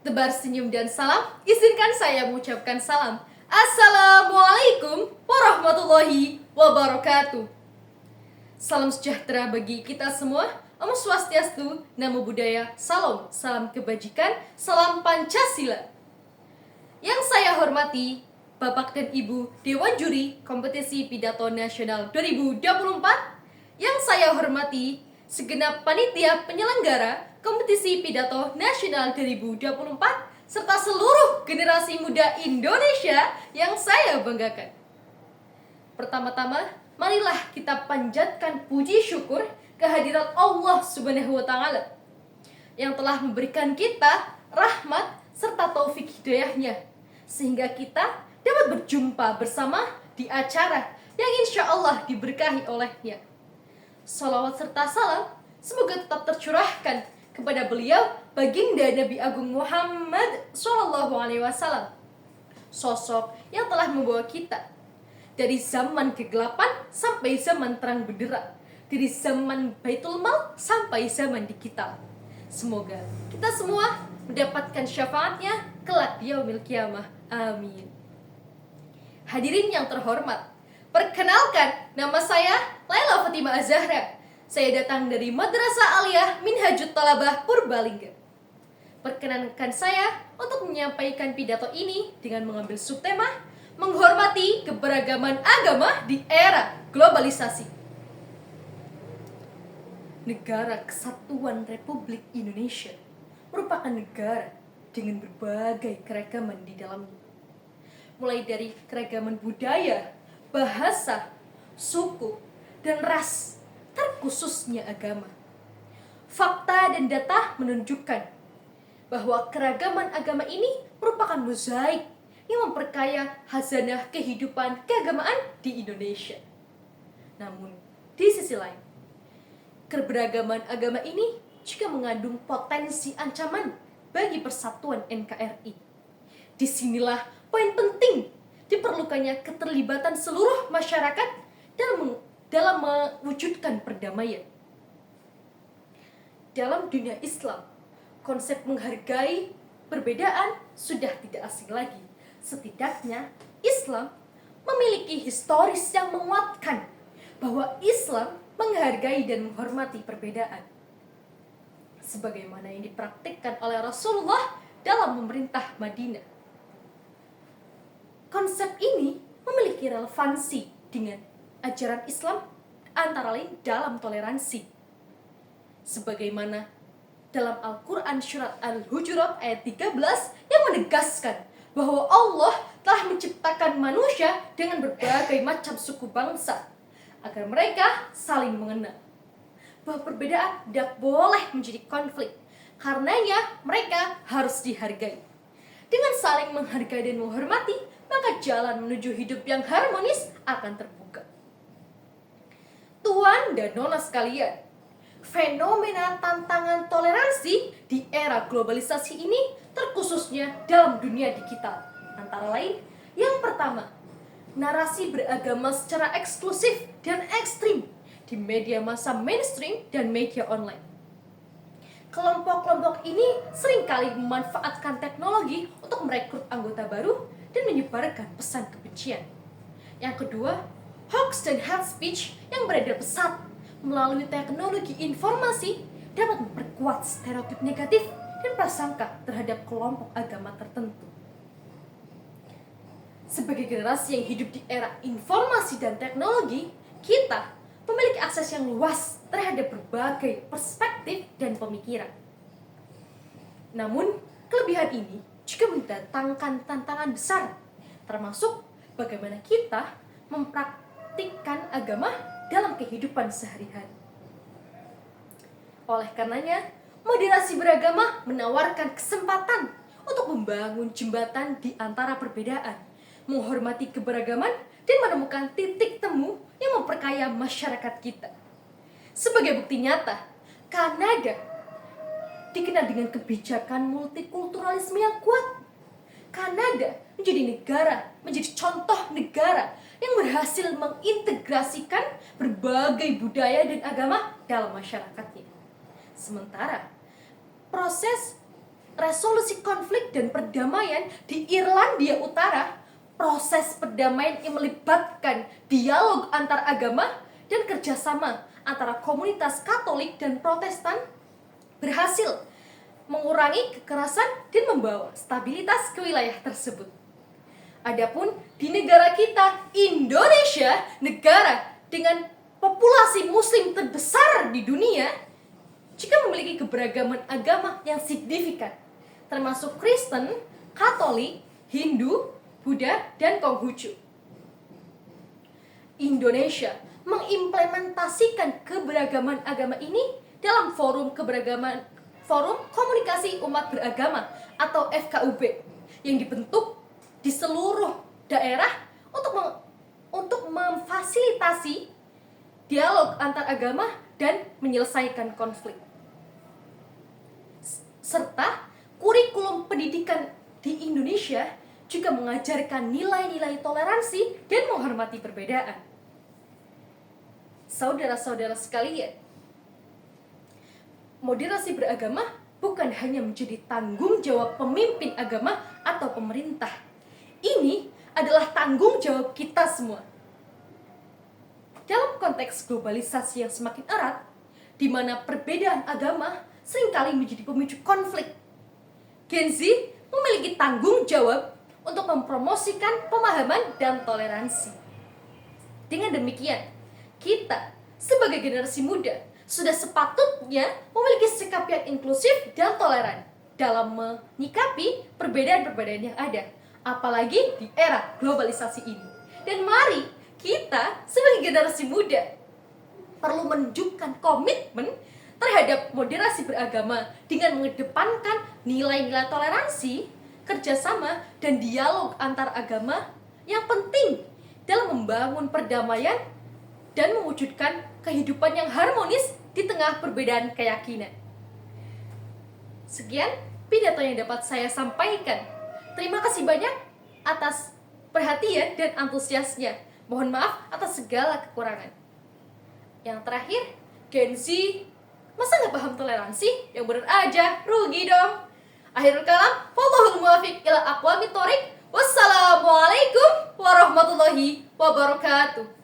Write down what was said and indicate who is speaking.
Speaker 1: Tebar senyum dan salam, izinkan saya mengucapkan salam. Assalamualaikum warahmatullahi wabarakatuh. Salam sejahtera bagi kita semua. Om Swastiastu, Namo Buddhaya, salam kebajikan, salam Pancasila. Yang saya hormati, Bapak dan Ibu Dewan Juri Kompetisi Pidato Nasional 2024. Yang saya hormati, segenap panitia penyelenggara Kompetisi Pidato Nasional 2024 serta seluruh generasi muda Indonesia yang saya banggakan. Pertama-tama, marilah kita panjatkan puji syukur kehadirat Allah Subhanahu wa taala yang telah memberikan kita rahmat serta taufik hidayahnya sehingga kita dapat berjumpa bersama di acara yang insya Allah diberkahi olehnya. Salawat serta salam semoga tetap tercurahkan kepada beliau, baginda Nabi Agung Muhammad SAW, sosok yang telah membawa kita dari zaman kegelapan sampai zaman terang benderang, dari zaman Baitul Mal sampai zaman digital. Semoga kita semua mendapatkan syafaatnya kelak di yaumil qiyamah. Amin. Hadirin yang terhormat, perkenalkan, nama saya Laila Fatimah Az-Zahra. Saya datang dari Madrasah Aliyah Minhajut Thalabah Purbalingga. Perkenankan saya untuk menyampaikan pidato ini dengan mengambil subtema menghormati keberagaman agama di era globalisasi. Negara Kesatuan Republik Indonesia merupakan negara dengan berbagai keragaman di dalamnya. Mulai dari keragaman budaya, bahasa, suku, dan ras, terkhususnya agama. Fakta dan data menunjukkan bahwa keragaman agama ini merupakan mozaik yang memperkaya khazanah kehidupan keagamaan di Indonesia. Namun, di sisi lain, keberagaman agama ini juga mengandung potensi ancaman bagi persatuan NKRI. Disinilah poin penting diperlukannya keterlibatan seluruh masyarakat dalam mewujudkan perdamaian. Dalam dunia Islam, konsep menghargai perbedaan sudah tidak asing lagi. Setidaknya, Islam memiliki historis yang menguatkan bahwa Islam menghargai dan menghormati perbedaan. Sebagaimana yang dipraktikkan oleh Rasulullah dalam memerintah Madinah. Konsep ini memiliki relevansi dengan ajaran Islam antara lain dalam toleransi. Sebagaimana dalam Al-Quran surat Al-Hujurat ayat 13 yang menegaskan bahwa Allah telah menciptakan manusia dengan berbagai macam suku bangsa agar mereka saling mengenal. Bahwa perbedaan tidak boleh menjadi konflik, karenanya mereka harus dihargai. Dengan saling menghargai dan menghormati, maka jalan menuju hidup yang harmonis akan terbuka. Tuan dan nona sekalian, fenomena tantangan toleransi di era globalisasi ini terkhususnya dalam dunia digital. Antara lain, yang pertama, narasi beragama secara eksklusif dan ekstrim di media massa mainstream dan media online. Kelompok-kelompok ini seringkali memanfaatkan teknologi untuk merekrut anggota baru dan menyebarkan pesan kebencian. Yang kedua, hoax dan hate speech yang beredar pesat melalui teknologi informasi dapat memperkuat stereotip negatif dan prasangka terhadap kelompok agama tertentu. Sebagai generasi yang hidup di era informasi dan teknologi, kita memiliki akses yang luas terhadap berbagai perspektif dan pemikiran. Namun, kelebihan ini juga mendatangkan tantangan besar, termasuk bagaimana kita mempraktikkan agama dalam kehidupan sehari-hari. Oleh karenanya, moderasi beragama menawarkan kesempatan untuk membangun jembatan di antara perbedaan, menghormati keberagaman, dan menemukan titik temu yang memperkaya masyarakat kita. Sebagai bukti nyata, Kanada dikenal dengan kebijakan multikulturalisme yang kuat. Kanada menjadi contoh negara yang berhasil mengintegrasikan berbagai budaya dan agama dalam masyarakatnya. Sementara proses resolusi konflik dan perdamaian di Irlandia Utara, proses perdamaian yang melibatkan dialog antar agama dan kerjasama antara komunitas Katolik dan Protestan berhasil mengurangi kekerasan dan membawa stabilitas ke wilayah tersebut. Adapun di negara kita, Indonesia, negara dengan populasi muslim terbesar di dunia, juga memiliki keberagaman agama yang signifikan, termasuk Kristen, Katolik, Hindu, Buddha, dan Konghucu. Indonesia mengimplementasikan keberagaman agama ini dalam Forum Komunikasi Umat Beragama atau FKUB yang dibentuk di seluruh daerah untuk memfasilitasi dialog antar agama dan menyelesaikan konflik. Serta kurikulum pendidikan di Indonesia juga mengajarkan nilai-nilai toleransi dan menghormati perbedaan. Saudara-saudara sekalian, moderasi beragama bukan hanya menjadi tanggung jawab pemimpin agama atau pemerintah. Ini adalah tanggung jawab kita semua. Dalam konteks globalisasi yang semakin erat, di mana perbedaan agama seringkali menjadi pemicu konflik, Gen Z memiliki tanggung jawab untuk mempromosikan pemahaman dan toleransi. Dengan demikian, kita sebagai generasi muda sudah sepatutnya memiliki sikap yang inklusif dan toleran dalam menyikapi perbedaan-perbedaan yang ada, apalagi di era globalisasi ini. Dan mari kita sebagai generasi muda perlu menunjukkan komitmen terhadap moderasi beragama dengan mengedepankan nilai-nilai toleransi, kerjasama, dan dialog antar agama yang penting dalam membangun perdamaian dan mewujudkan kehidupan yang harmonis di tengah perbedaan keyakinan. Sekian pidato yang dapat saya sampaikan. Terima kasih banyak atas perhatian dan antusiasnya. Mohon maaf atas segala kekurangan. Yang terakhir, Gen Z, masa nggak paham toleransi? Yang bener aja, rugi dong. Akhirul kalam, wallahul muwaffiq ila aqwamit thoriq. Wassalamualaikum warahmatullahi wabarakatuh.